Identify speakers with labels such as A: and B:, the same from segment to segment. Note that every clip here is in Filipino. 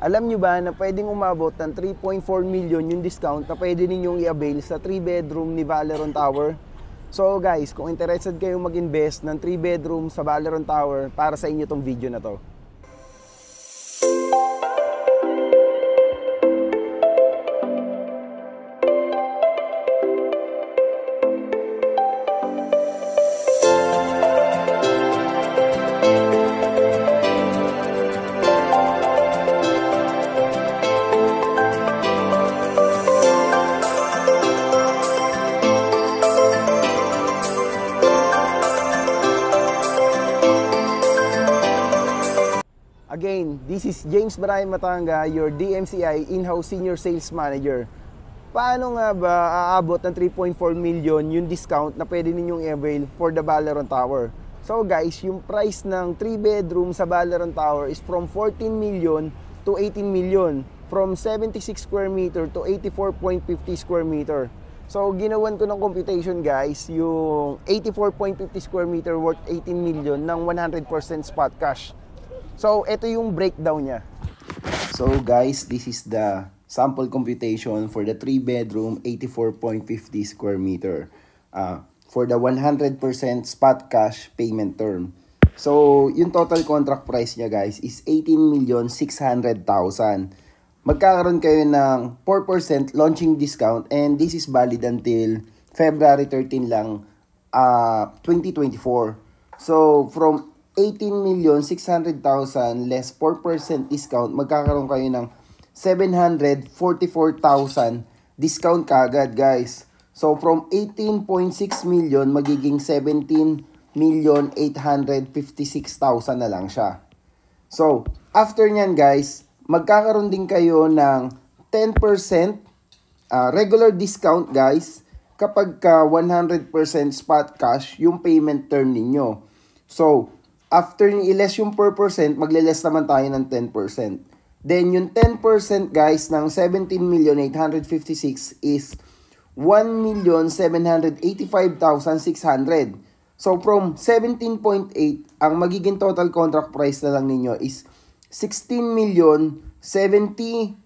A: Alam nyo ba na pwedeng umabot ng 3.4 million yung discount na pwede ninyong i-avail sa 3-bedroom ni Valeron Tower? So guys, kung interested kayong mag-invest ng 3-bedroom sa Valeron Tower, para sa inyo tong video na to. Again, this is James Brian Matanga, your DMCI in-house Senior Sales Manager. Paano nga ba aabot ng 3.4 million yung discount na pwede ninyong i-avail for the Valeron Tower? So guys, yung price ng 3-bedroom sa Valeron Tower is from 14 million to 18 million. From 76 square meter to 84.50 square meter. So ginawan ko ng computation guys, yung 84.50 square meter worth 18 million ng 100% spot cash. So, ito yung breakdown niya. So, guys, this is the sample computation for the 3-bedroom, 84.50 square meter. For the 100% spot cash payment term. So, yung total contract price niya, guys, is 18,600,000. Magkakaroon kayo ng 4% launching discount and this is valid until February 13 lang, 2024. So, from 18,600,000 less 4% discount, magkakaroon kayo ng 744,000 discount kagad guys. So from 18.6 million magiging 17,856,000 na lang siya. So after nyan guys, magkakaroon din kayo ng 10% regular discount guys kapag ka 100% spot cash yung payment term ninyo. So after i-less yung 4%, magle-less naman tayo ng 10%. Then, yung 10% guys ng 17,856 is 1,785,600. So, from 17.8, ang magiging total contract price na lang ninyo is 16,070,400.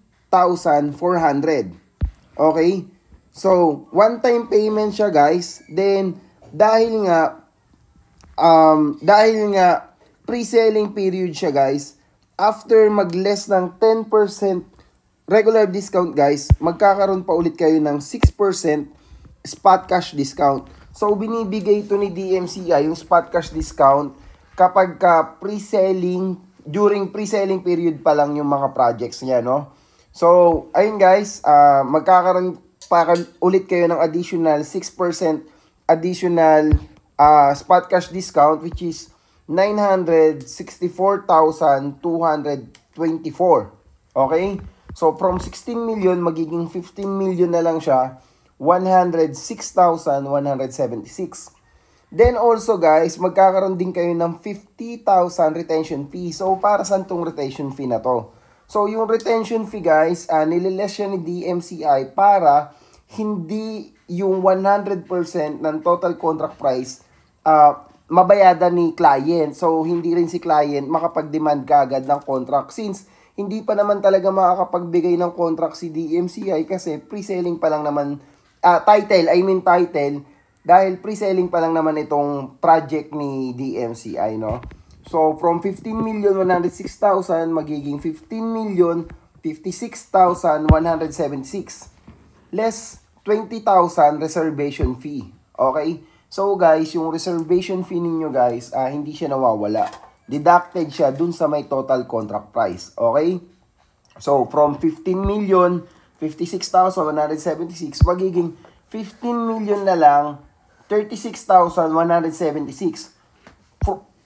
A: Okay? So, one-time payment siya guys. Then, dahil nga pre-selling period siya guys, after mag-less ng 10% regular discount guys, magkakaroon pa ulit kayo ng 6% spot cash discount. So binibigay ito ni DMCI yung spot cash discount kapag ka pre-selling, during pre-selling period pa lang yung mga projects niya, no? So ayun guys, magkakaroon pa ulit kayo ng additional 6% additional spot cash discount which is 964,224. Okay? So from 16 million magiging 15 million na lang siya, 106,176. Then also guys, magkakaroon din kayo ng 50,000 retention fee. So para saan tong retention fee na to? So yung retention fee guys, nililess siya ni DMCI para hindi yung 100% ng total contract price mabayadan ni client. So, hindi rin si client makapag-demand kaagad ng contract since hindi pa naman talaga makakapagbigay ng contract si DMCI kasi pre-selling pa lang naman, title, dahil pre-selling pa lang naman itong project ni DMCI, no? So, from 15,106,000 magiging 15,056,176 less 20,000 reservation fee. Okay? So guys, yung reservation fee ninyo guys, hindi siya nawawala. Deducted siya dun sa may total contract price. Okay? So from 15,056,176 magiging 15 million na lang 36,176.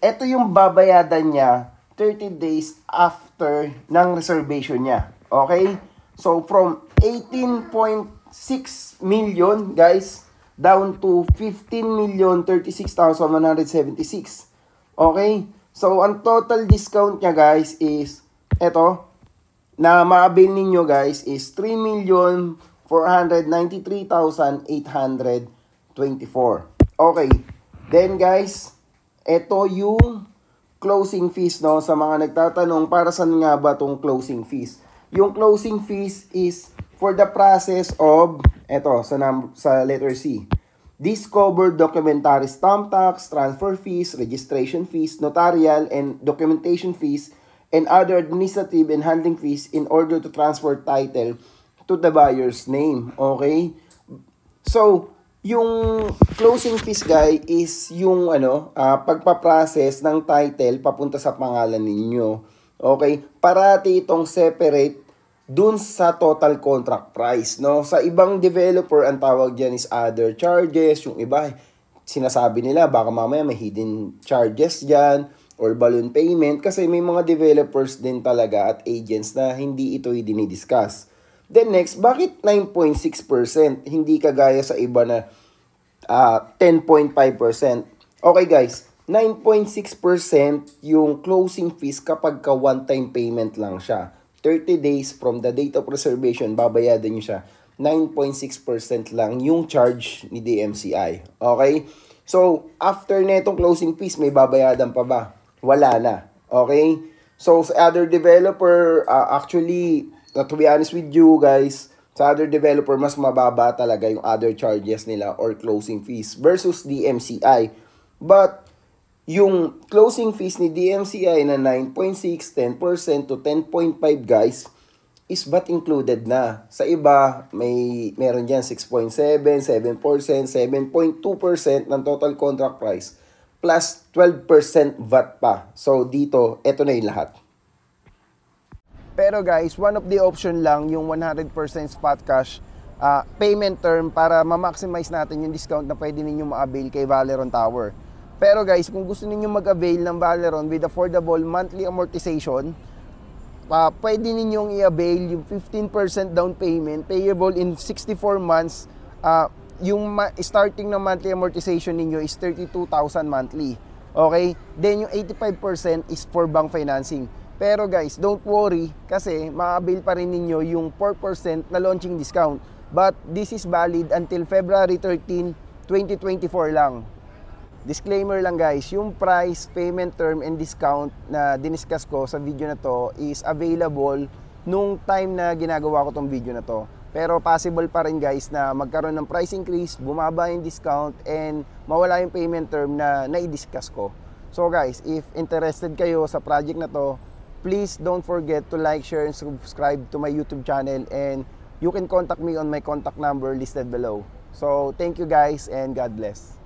A: Ito yung babayadan niya 30 days after ng reservation niya. Okay? So from 18.6 million guys down to 15,036,176. Okay? So, ang total discount niya guys is, eto, na ma-avail ninyo guys is 3,493,824. Okay. Then guys, eto yung closing fees, no? Sa mga nagtatanong, para saan nga ba tong closing fees? Yung closing fees is for the process of, sa letter C, this covered documentary stamp tax, transfer fees, registration fees, notarial and documentation fees, and other administrative and handling fees in order to transfer title to the buyer's name. Okay? So, yung closing fees, guys, is yung pagpaprocess ng title papunta sa pangalan ninyo. Okay? Parati itong separate dun sa total contract price, no? Sa ibang developer, ang tawag diyan is other charges. Yung iba, sinasabi nila, baka mamaya may hidden charges diyan or balloon payment, kasi may mga developers din talaga at agents na hindi ito dinidiscuss. Then next, bakit 9.6%? Hindi kagaya sa iba na 10.5%. Okay guys, 9.6% yung closing fees kapag ka one-time payment lang siya. 30 days from the date of reservation, babayadan nyo siya. 9.6% lang yung charge ni DMCI. Okay? So, after netong closing fees, may babayadan pa ba? Wala na. Okay? So, sa other developer, actually, to be honest with you guys, sa other developer, mas mababa talaga yung other charges nila or closing fees versus DMCI. But, yung closing fees ni DMCI na 9.6, 10% to 10.5 guys, is but included na. Sa iba, meron dyan 6.7, 7%, 7.2% ng total contract price plus 12% VAT pa. So, dito, eto na yung lahat. Pero guys, one of the option lang yung 100% spot cash payment term para ma-maximize natin yung discount na pwede ninyong ma-avail kay Valeron Tower. Pero guys, kung gusto ninyong mag-avail ng Valeron with affordable monthly amortization, pwede ninyong i-avail yung 15% down payment payable in 64 months. Yung starting ng monthly amortization ninyo is 32,000 monthly. Okay? Then yung 85% is for bank financing. Pero guys, don't worry kasi ma-avail pa rin ninyo yung 4% na launching discount. But this is valid until February 13, 2024 lang. Disclaimer lang guys, yung price, payment term, and discount na diniscuss ko sa video na to is available nung time na ginagawa ko tong video na to. Pero possible pa rin guys na magkaroon ng price increase, bumaba yung discount, and mawala yung payment term na nai-discuss ko. So guys, if interested kayo sa project na to, please don't forget to like, share, and subscribe to my YouTube channel, and you can contact me on my contact number listed below. So thank you guys and God bless.